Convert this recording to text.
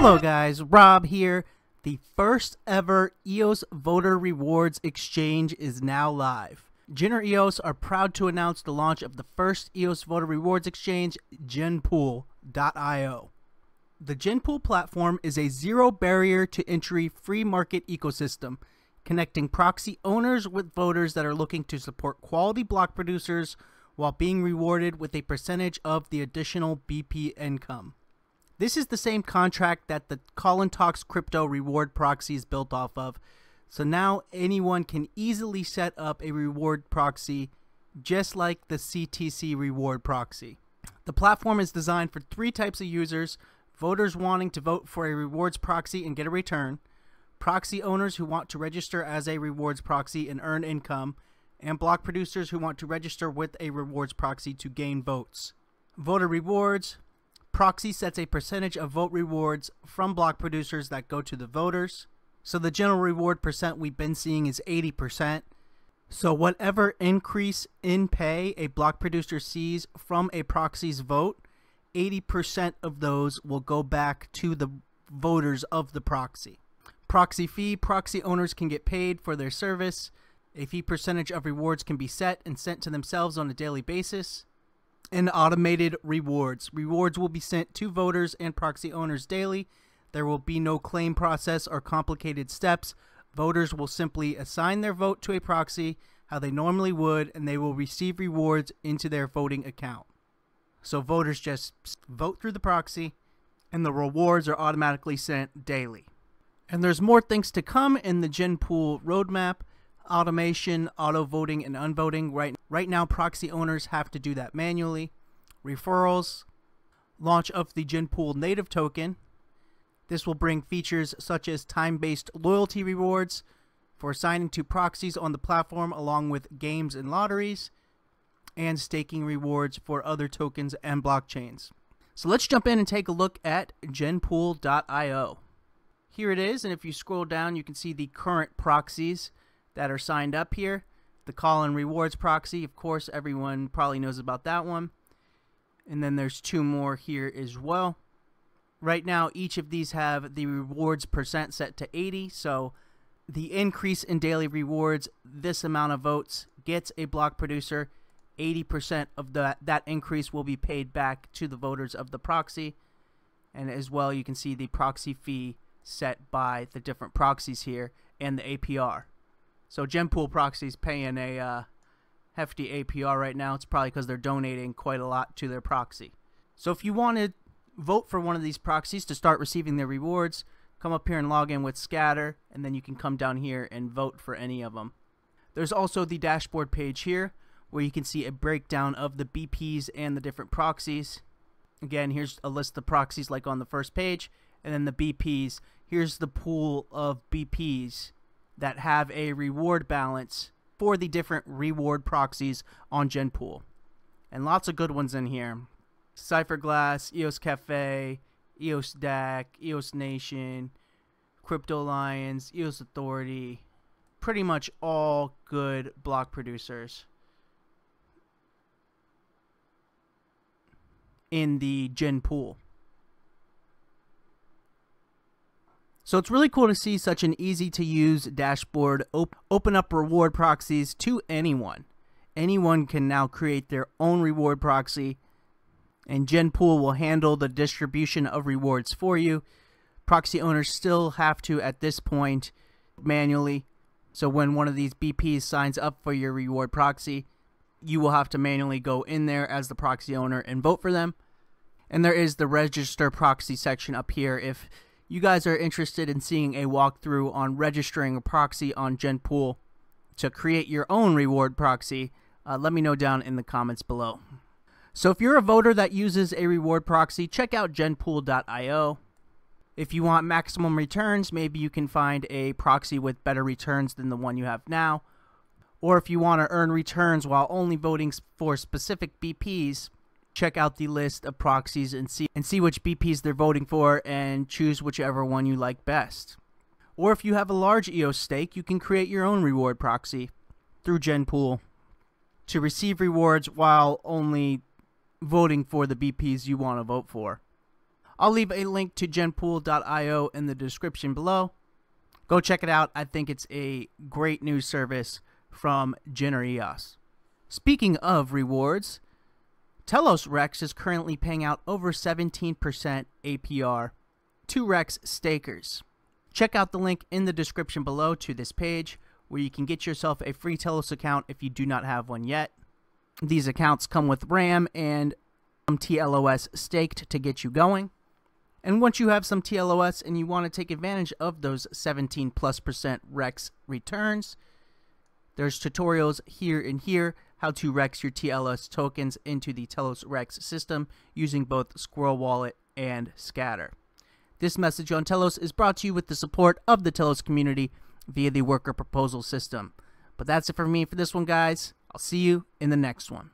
Hello guys, Rob here. The first ever EOS Voter Rewards Exchange is now live. Jin or EOS are proud to announce the launch of the first EOS Voter Rewards Exchange, Genpool.io. The Genpool platform is a zero barrier to entry free market ecosystem, connecting proxy owners with voters that are looking to support quality block producers while being rewarded with a percentage of the additional BP income. This is the same contract that the Colin Talks crypto reward proxy is built off of, so now anyone can easily set up a reward proxy just like the CTC reward proxy. The platform is designed for three types of users: voters wanting to vote for a rewards proxy and get a return, proxy owners who want to register as a rewards proxy and earn income, and block producers who want to register with a rewards proxy to gain votes. Voter rewards. Proxy sets a percentage of vote rewards from block producers that go to the voters. So the general reward percent we've been seeing is 80%. So whatever increase in pay a block producer sees from a proxy's vote, 80% of those will go back to the voters of the proxy. Proxy fee. Proxy owners can get paid for their service. A fee percentage of rewards can be set and sent to themselves on a daily basis. And automated rewards. Rewards will be sent to voters and proxy owners daily. There will be no claim process or complicated steps. Voters will simply assign their vote to a proxy how they normally would, and they will receive rewards into their voting account. So voters just vote through the proxy, and the rewards are automatically sent daily. And there's more things to come in the Genpool roadmap. Automation, auto voting, and unvoting. Right now, proxy owners have to do that manually. Referrals, launch of the Genpool native token. This will bring features such as time-based loyalty rewards for assigning to proxies on the platform, along with games and lotteries, and staking rewards for other tokens and blockchains. So let's jump in and take a look at Genpool.io. Here it is, and if you scroll down, you can see the current proxies that are signed up here. The Colin Rewards proxy, of course, everyone probably knows about that one. And then there's two more here as well. Right now, each of these have the rewards percent set to 80. So the increase in daily rewards, this amount of votes gets a block producer. 80% of that increase will be paid back to the voters of the proxy. And as well, you can see the proxy fee set by the different proxies here and the APR. So Genpool proxy's paying a hefty APR right now. It's probably because they're donating quite a lot to their proxy. So if you want to vote for one of these proxies to start receiving their rewards, come up here and log in with Scatter, and then you can come down here and vote for any of them. There's also the dashboard page here where you can see a breakdown of the BPs and the different proxies. Again, here's a list of proxies like on the first page, and then the BPs. Here's the pool of BPs that have a reward balance for the different reward proxies on Genpool. And lots of good ones in here. Cypherglass, EOS Cafe, EOS DAC, EOS Nation, Crypto Lions, EOS Authority. Pretty much all good block producers in the Genpool. So it's really cool to see such an easy to use dashboard open up reward proxies to anyone. Anyone can now create their own reward proxy, and Genpool will handle the distribution of rewards for you. Proxy owners still have to, at this point, manually. So when one of these BPs signs up for your reward proxy, you will have to manually go in there as the proxy owner and vote for them. And there is the register proxy section up here if you guys are interested in seeing a walkthrough on registering a proxy on Genpool to create your own reward proxy. Let me know down in the comments below. So if you're a voter that uses a reward proxy, check out Genpool.io. If you want maximum returns, maybe you can find a proxy with better returns than the one you have now. Or if you want to earn returns while only voting for specific BPs, check out the list of proxies and see which BPs they're voting for and choose whichever one you like best. Or if you have a large EOS stake, you can create your own reward proxy through Genpool to receive rewards while only voting for the BPs you want to vote for. I'll leave a link to genpool.io in the description below. Go check it out. I think it's a great new service from Gen or EOS. Speaking of rewards, Telos Rex is currently paying out over 17% APR to Rex stakers. Check out the link in the description below to this page where you can get yourself a free Telos account if you do not have one yet. These accounts come with RAM and some TLOS staked to get you going. And once you have some TLOS and you want to take advantage of those 17+% Rex returns, there's tutorials here and here how to Rex your TLOS tokens into the Telos Rex system using both Squirrel Wallet and Scatter. This message on Telos is brought to you with the support of the Telos community via the worker proposal system. But that's it for me for this one, guys. I'll see you in the next one.